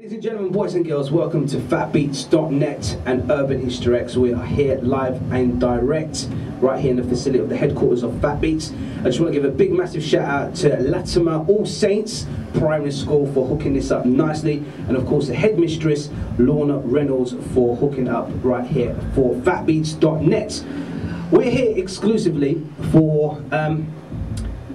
Ladies and gentlemen, boys and girls, welcome to Phatbeats.net and Urban Easter Eggs. We are here live and direct, right here in the facility of the headquarters of Phatbeats. I just want to give a big, massive shout out to Latimer All Saints Primary School for hooking this up nicely, and of course the headmistress Lorna Reynolds for hooking up right here for Phatbeats.net. We're here exclusively for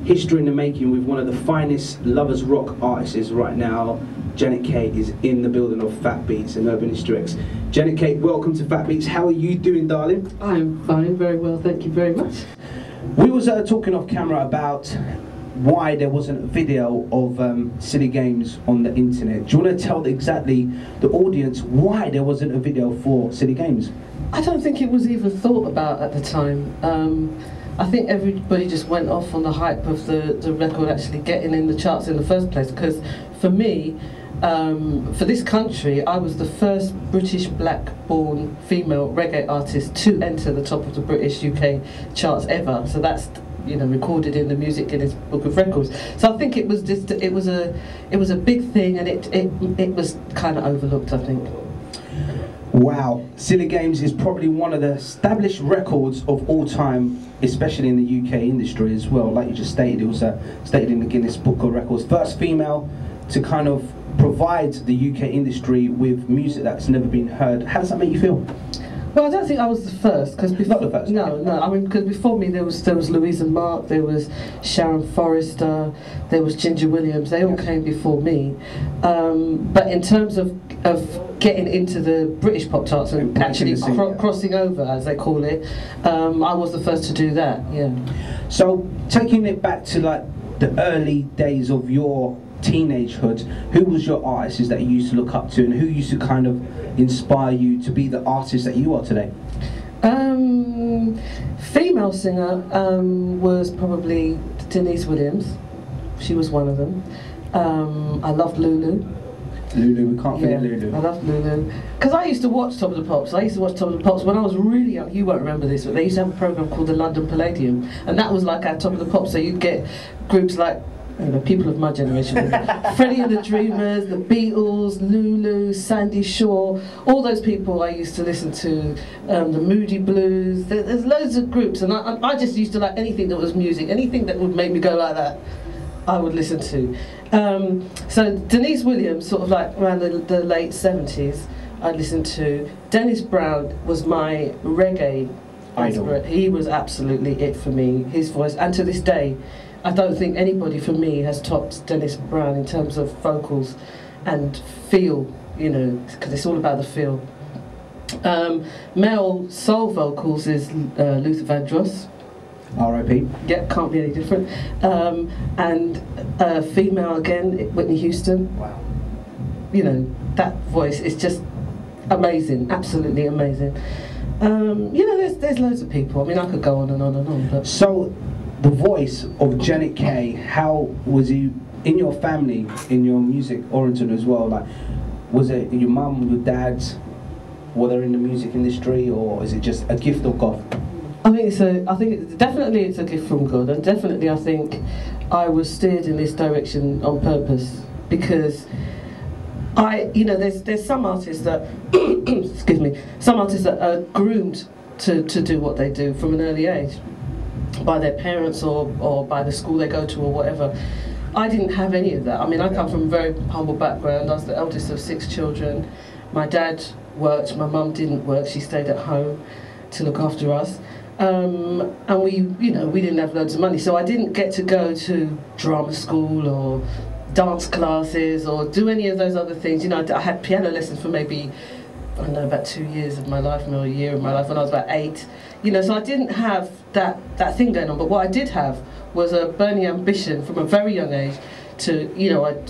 history in the making with one of the finest lovers rock artists right now. Janet Kay is in the building of Phatbeats and Urban Easter Eggs. Janet Kay, welcome to Phatbeats. How are you doing, darling? I'm fine, very well, thank you very much. We was talking off camera about why there wasn't a video of silly games on the internet. Do you want to tell exactly the audience why there wasn't a video for silly games? I don't think it was even thought about at the time. I think everybody just went off on the hype of the record actually getting in the charts in the first place, because for me, for this country, I was the first British black-born female reggae artist to enter the top of the British UK charts ever. So that's, you know, recorded in the Music Guinness Book of Records. So I think it was just it was a big thing, and it was kind of overlooked, I think. Wow, Silly Games is probably one of the established records of all time, especially in the UK industry as well. Like you just stated, it was stated in the Guinness Book of Records, first female to kind of provide the UK industry with music that's never been heard. How does that make you feel? Well, I don't think I was the first, because before, not the first. No. I mean, because before me there was Louisa Mark, there was Sharon Forrester, there was Ginger Williams. They all came before me. But in terms of getting into the British pop charts and actually crossing over, as they call it, I was the first to do that. Yeah. So taking it back to like the early days of your teenagehood, who was your artists that you used to look up to, and who used to kind of inspire you to be the artist that you are today? Female singer was probably Denise Williams. She was one of them. I loved Lulu. Lulu, we can't forget Lulu. I loved Lulu. Because I used to watch Top of the Pops. I used to watch Top of the Pops when I was really young. You won't remember this, but they used to have a programme called the London Palladium. And that was like our Top of the Pops. So you'd get groups like, you know, people of my generation, Freddie and the Dreamers, the Beatles, Lulu, Sandy Shaw, all those people I used to listen to, the Moody Blues. There's loads of groups, and I just used to like anything that was music, anything that would make me go like that, I would listen to. So Denise Williams, sort of like around the late 70s, I listened to. Dennis Brown was my reggae idol. He was absolutely it for me, his voice, and to this day, I don't think anybody for me has topped Dennis Brown in terms of vocals and feel, you know, because it's all about the feel. Male soul vocals is Luther Vandross. R.I.P. Yeah, can't be any different. And female again, Whitney Houston. Wow. You know, that voice is just amazing, absolutely amazing. You know, there's loads of people. I mean, I could go on and on and on. But so, the voice of Janet Kay, how was you in your family, in your music origin as well? Like, was it your mum, your dad, were they in the music industry, or is it just a gift of God? I think definitely it's a gift from God, and definitely I think I was steered in this direction on purpose, because you know, there's some artists that, excuse me, some artists that are groomed to do what they do from an early age, by their parents or by the school they go to or whatever. I didn't have any of that. I mean, I come from a very humble background. I was the eldest of 6 children. My dad worked, my mum didn't work. She stayed at home to look after us. And we didn't have loads of money, so I didn't get to go to drama school or dance classes or do any of those other things. You know, I had piano lessons for maybe, I don't know, about 2 years of my life, or a year of my life when I was about 8. You know, so I didn't have that thing going on. But what I did have was a burning ambition from a very young age to, you know, I'd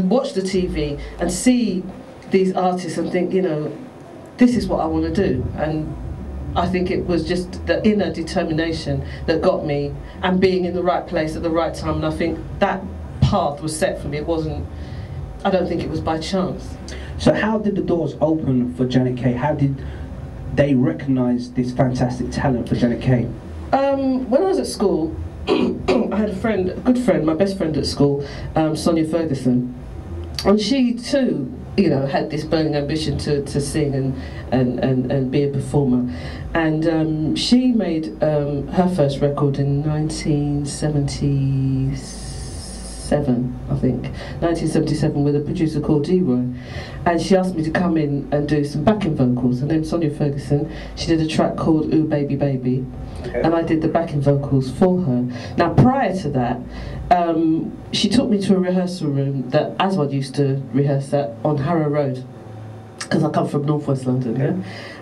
watch the TV and see these artists and think, you know, this is what I want to do. And I think it was just the inner determination that got me, and being in the right place at the right time. And I think that path was set for me. It wasn't, I don't think it was by chance. So how did the doors open for Janet Kay? How did they recognise this fantastic talent for Janet Kay? When I was at school, I had a good friend, my best friend at school, Sonia Ferguson, and she too you know, had this burning ambition to sing and be a performer. And she made her first record in 1977, I think, 1977, with a producer called D-Roy. And she asked me to come in and do some backing vocals. Her name's Sonia Ferguson. She did a track called Ooh Baby Baby. Okay. And I did the backing vocals for her. Now, prior to that, she took me to a rehearsal room that Aswad used to rehearse at on Harrow Road, because I come from northwest London. Okay. Yeah?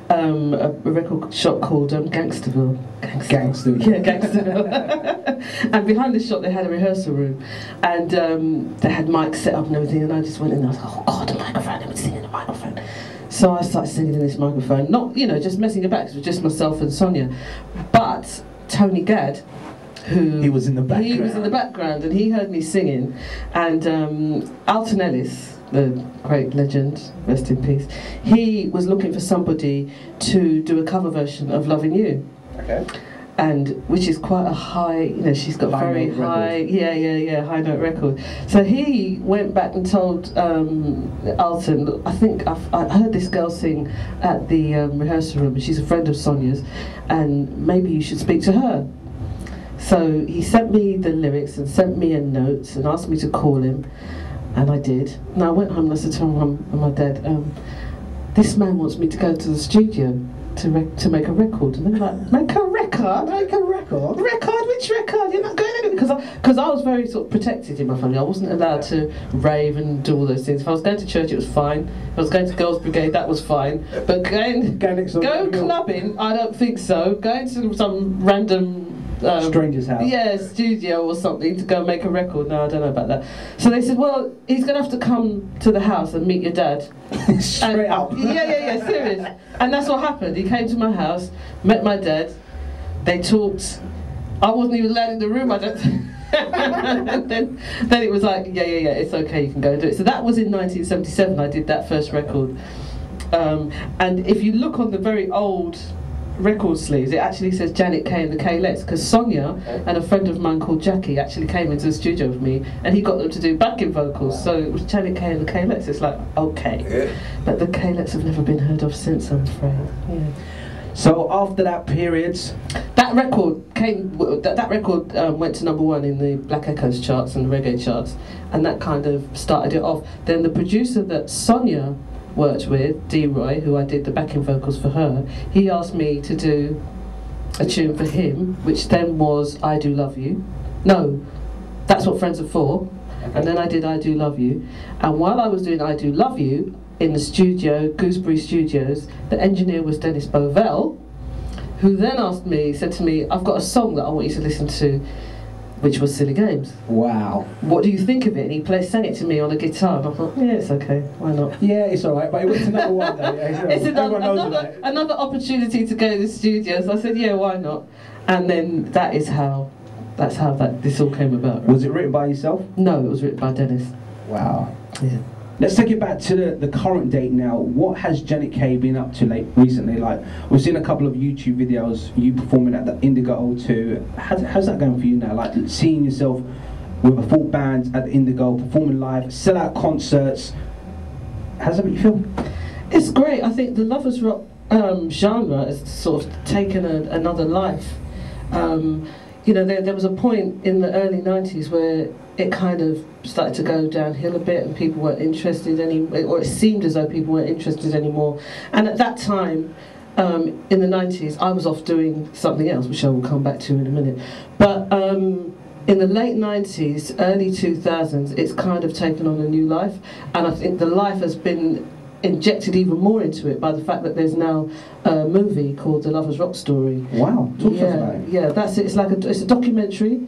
A record shop called Gangsterville. Gangsterville. Yeah, Gangsterville. And behind the shop they had a rehearsal room, and they had mics set up and everything, and I just went in and I was like, oh God, a microphone, let me sing in the microphone. So I started singing in this microphone, not, you know, just messing about, because it was just myself and Sonia. But Tony Gadd, he was in the background. He was in the background, and he heard me singing, and Alton Ellis, the great legend, rest in peace, he was looking for somebody to do a cover version of Loving You. Okay. And which is quite a high, you know, she's got very high, high note record. So he went back and told Alton, look, I think I heard this girl sing at the rehearsal room, and she's a friend of Sonia's, and maybe you should speak to her. So he sent me the lyrics and sent me a note and asked me to call him, and I did. And I went home and I said to my mum and my dad, this man wants me to go to the studio to make a record. And they're like, make a record? Make a record? Record? Which record? You're not going anywhere. Because I was very sort of protected in my family. I wasn't allowed to rave and do all those things. If I was going to church, it was fine. If I was going to Girls' Brigade, that was fine. But going clubbing, I don't think so. Going to some random stranger's house. Yeah, studio or something to go make a record. No, I don't know about that. So they said, well, he's going to have to come to the house and meet your dad. Straight up. Yeah, serious. And that's what happened. He came to my house, met my dad, they talked. I wasn't even allowed in the room, I don't think. And then it was like, yeah, it's okay, you can go and do it. So that was in 1977, I did that first record. And if you look on the very old record sleeves, it actually says Janet Kay and the K-Lets, because Sonia and a friend of mine called Jackie actually came into the studio with me, and he got them to do backing vocals. Wow. So it was Janet Kay and the K-Lets. It's like, okay. Yeah. But the K-Lets have never been heard of since, I'm afraid. Yeah. So after that period, that record came. That record went to #1 in the Black Echoes charts and the reggae charts, and that kind of started it off. Then the producer that Sonia worked with, D-Roy, who I did the backing vocals for her, he asked me to do a tune for him, which then was I Do Love You. No, That's What Friends Are For. Okay. And then I did I Do Love You. And while I was doing I Do Love You in the studio, Gooseberry Studios, the engineer was Dennis Bovell, who then said to me, I've got a song that I want you to listen to, which was Silly Games. Wow. What do you think of it? And he sang it to me on a guitar, and I thought, yeah, it's okay, why not? Yeah, it's alright, but it went to #1 though. Yeah, it's another opportunity to go to the studio, so I said, yeah, why not? And then that's how this all came about. Was it written by yourself? No, it was written by Dennis. Wow. Yeah. Let's take it back to the current date now. What has Janet Kay been up to recently? Like, we've seen a couple of YouTube videos, you performing at the Indigo O2. How's that going for you now? Like, seeing yourself with a full band at the Indigo, performing live, sell out concerts. How's that make you feel? It's great. I think the Lovers Rock genre has sort of taken another life. You know, there was a point in the early 90s where it kind of started to go downhill a bit, and people weren't interested anymore, or it seemed as though people weren't interested anymore. And at that time, in the 90s, I was off doing something else, which I will come back to in a minute. But in the late 90s, early 2000s, it's kind of taken on a new life, and I think the life has been injected even more into it by the fact that there's now a movie called The Lovers Rock Story. Wow, talk to us about it. Yeah, that's it. It's a documentary,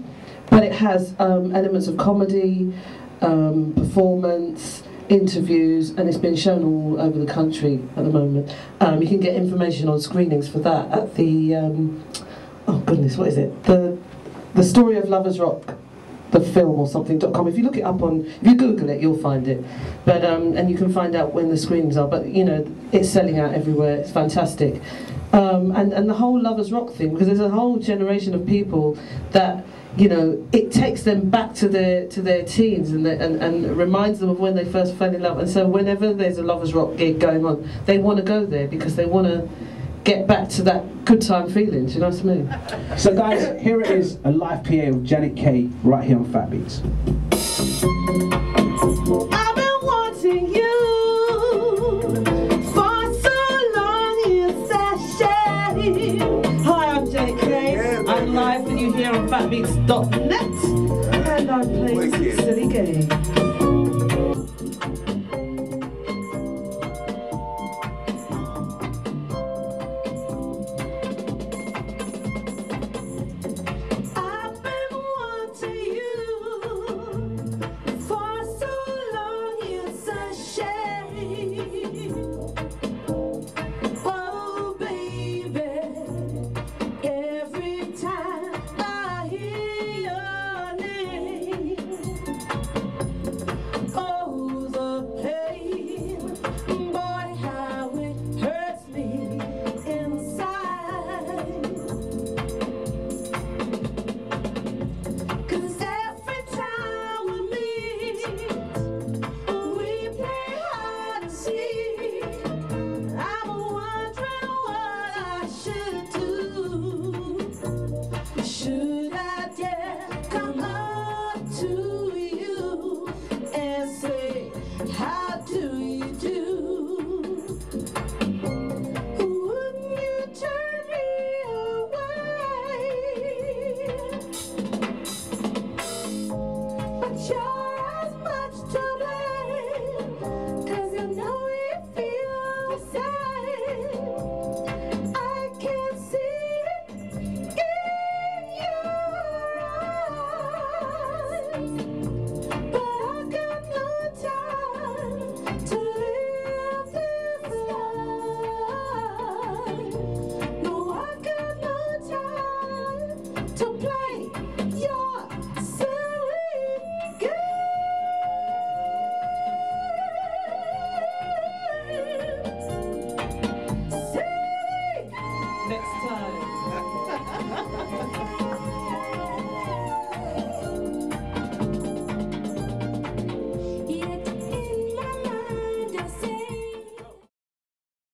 but it has elements of comedy, performance, interviews, and it's been shown all over the country at the moment. You can get information on screenings for that at the oh goodness, what is it? The Story of Lovers Rock, the film or something.com. If you look it up if you Google it, you'll find it. But and you can find out when the screenings are. But you know, it's selling out everywhere. It's fantastic. And the whole Lovers Rock thing, because there's a whole generation of people that, you know, it takes them back to their teens and reminds them of when they first fell in love. And so whenever there's a Lovers Rock gig going on, they want to go there because they want to get back to that good time feeling. Do you know what I mean? So guys, here it is, a live PA with Janet Kay right here on Phatbeats. I've been wanting you for so long, it's a shame. Hi, I'm Janet Kay. I'm live with you here on Phatbeats.net, and I'm playing some silly games. To play